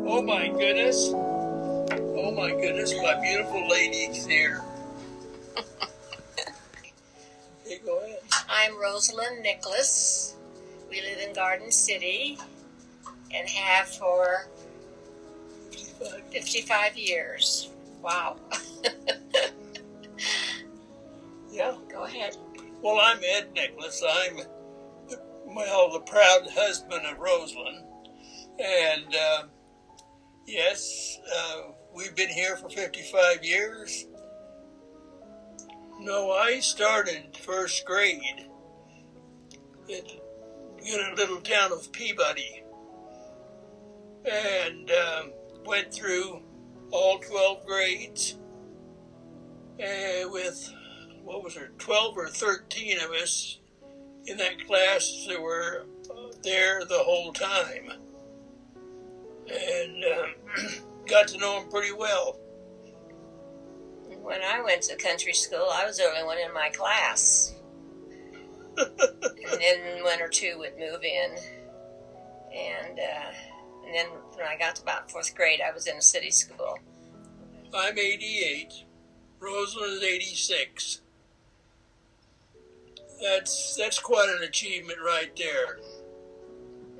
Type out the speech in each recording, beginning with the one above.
Oh my goodness. Oh my goodness, my beautiful lady's here. Okay, go ahead. I'm Roselyn Nicklaus. We live in Garden City and have for 55 years. Wow. Yeah. Go ahead. Well, I'm Ed Nicklaus. I'm, the proud husband of Roselyn. And, yes, we've been here for 55 years. No, I started first grade in a little town of Peabody and went through all 12 grades with, 12 or 13 of us in that class that were there the whole time. And got to know them pretty well. When I went to country school, I was the only one in my class. And then one or two would move in. And then when I got to about fourth grade, I was in a city school. I'm 88. Roselyn is 86. That's quite an achievement right there.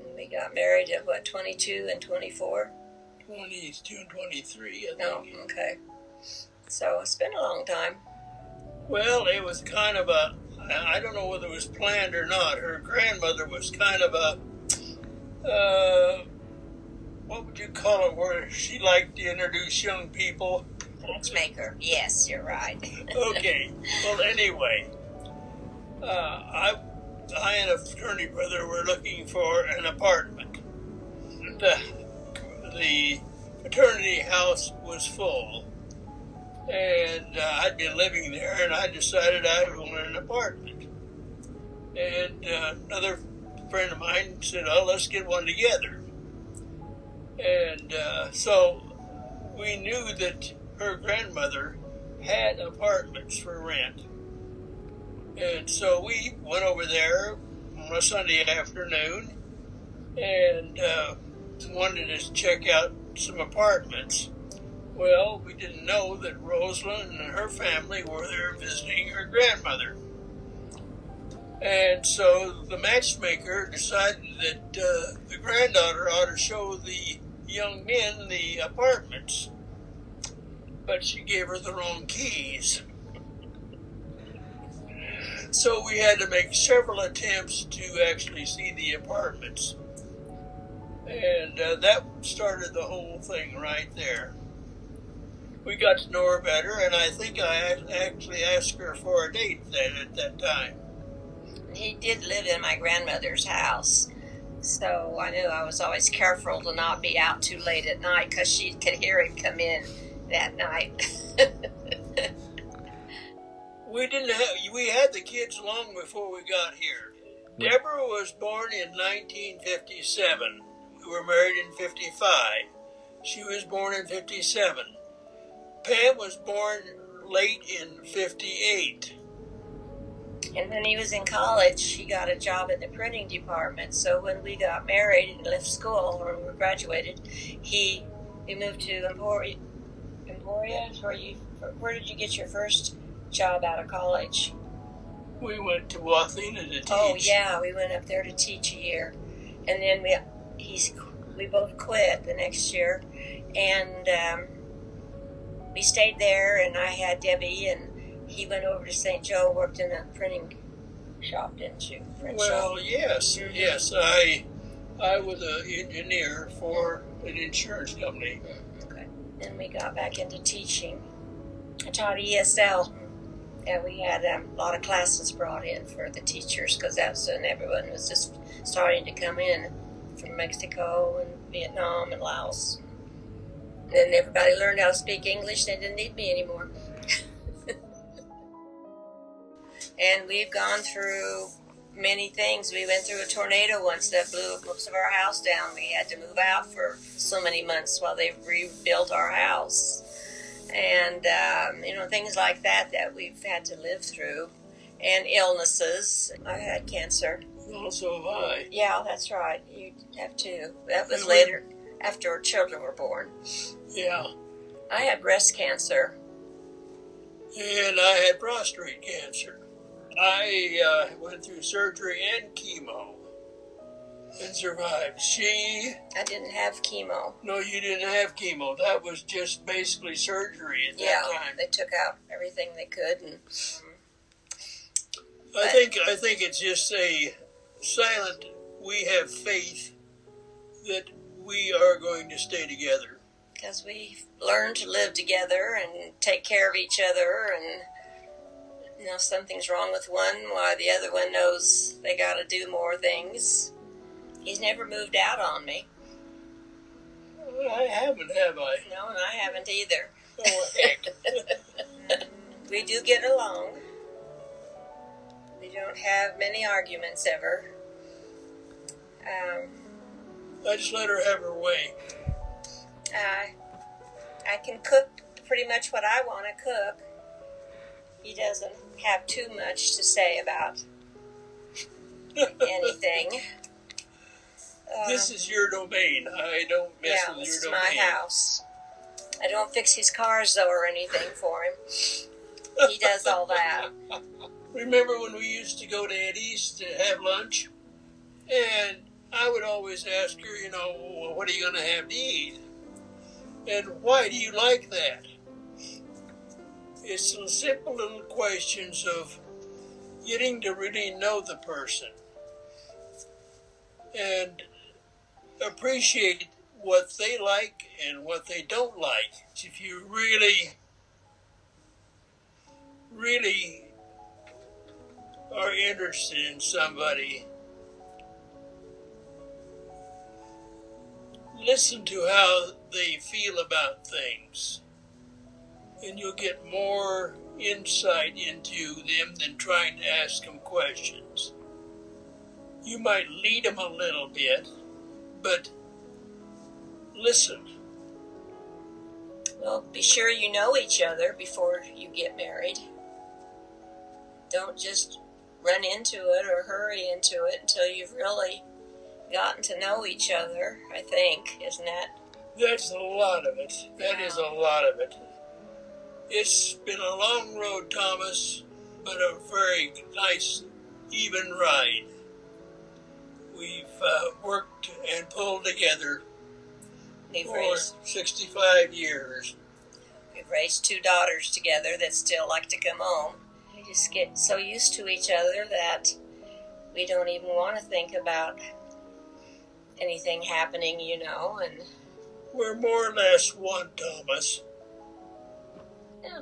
And we got married at, 22 and 24? 22 and 23, I think. Oh, okay. So it's been a long time. Well, it was kind of I don't know whether it was planned or not. Her grandmother was kind of what would you call it, where she liked to introduce young people? Matchmaker. Yes, you're right. Okay. Well, anyway, I and a fraternity brother were looking for an apartment. The fraternity house was full, and I'd been living there, and I decided I would want an apartment. And another friend of mine said, "Oh, let's get one together." And so we knew that her grandmother had apartments for rent. And so we went over there on a Sunday afternoon and wanted to check out some apartments. Well, we didn't know that Roselyn and her family were there visiting her grandmother. And so the matchmaker decided that the granddaughter ought to show the young men the apartments. But she gave her the wrong keys. So we had to make several attempts to actually see the apartments. And that started the whole thing right there. We got to know her better, and I think I actually asked her for a date then at that time. He did live in my grandmother's house, so I knew I was always careful to not be out too late at night because she could hear him come in that night. We had the kids long before we got here. Deborah was born in 1957. We were married in 55. She was born in 57. Pam was born late in 58. And when he was in college, he got a job in the printing department. So when we got married and left school, or we graduated, we moved to Emporia. Where did you get your first job out of college? We went to Wathena to teach. Oh yeah, we went up there to teach a year, and then we both quit the next year, and we stayed there. And I had Debbie, and he went over to St. Joe, worked in a printing shop, didn't you? Well, yes, mm-hmm. Yes. I was an engineer for an insurance company. Okay. Then we got back into teaching. I taught ESL. And we had a lot of classes brought in for the teachers because that's when everyone was just starting to come in from Mexico and Vietnam and Laos. And then everybody learned how to speak English. They didn't need me anymore. And we've gone through many things. We went through a tornado once that blew most of our house down. We had to move out for so many months while they rebuilt our house. And, things like that we've had to live through. And illnesses. I had cancer. Also have I. Yeah, that's right. You have too. That was later. after our children were born. Yeah. I had breast cancer. And I had prostate cancer. I went through surgery and chemo and survived. I didn't have chemo. No, you didn't have chemo. That was just basically surgery at that time. They took out everything they could. And I think it's just a silent, we have faith that we are going to stay together. Because we learned to live together and take care of each other, and something's wrong with one while the other one knows they got to do more things. He's never moved out on me. I haven't, have I? No, and I haven't either. Oh, heck. We do get along. We don't have many arguments ever. I just let her have her way. I can cook pretty much what I want to cook. He doesn't have too much to say about anything. This is your domain. I don't mess with your domain. Yeah, this is my house. I don't fix his cars, though, or anything for him. He does all that. Remember when we used to go to Eddie's to have lunch? And I would always ask her, well, what are you going to have to eat? And why do you like that? It's some simple little questions of getting to really know the person and appreciate what they like and what they don't like. If you really, really are interested in somebody, listen to how they feel about things, and you'll get more insight into them than trying to ask them questions. You might lead them a little bit, but listen. Well, be sure you know each other before you get married. Don't just run into it or hurry into it until you've really gotten to know each other, I think, isn't that? That's a lot of it. That is a lot of it. It's been a long road, Thomas, but a very nice, even ride. We've worked and pulled together for 65 years. We've raised 2 daughters together that still like to come home. We just get so used to each other that we don't even want to think about anything happening, and we're more or less one, Thomas. Yeah.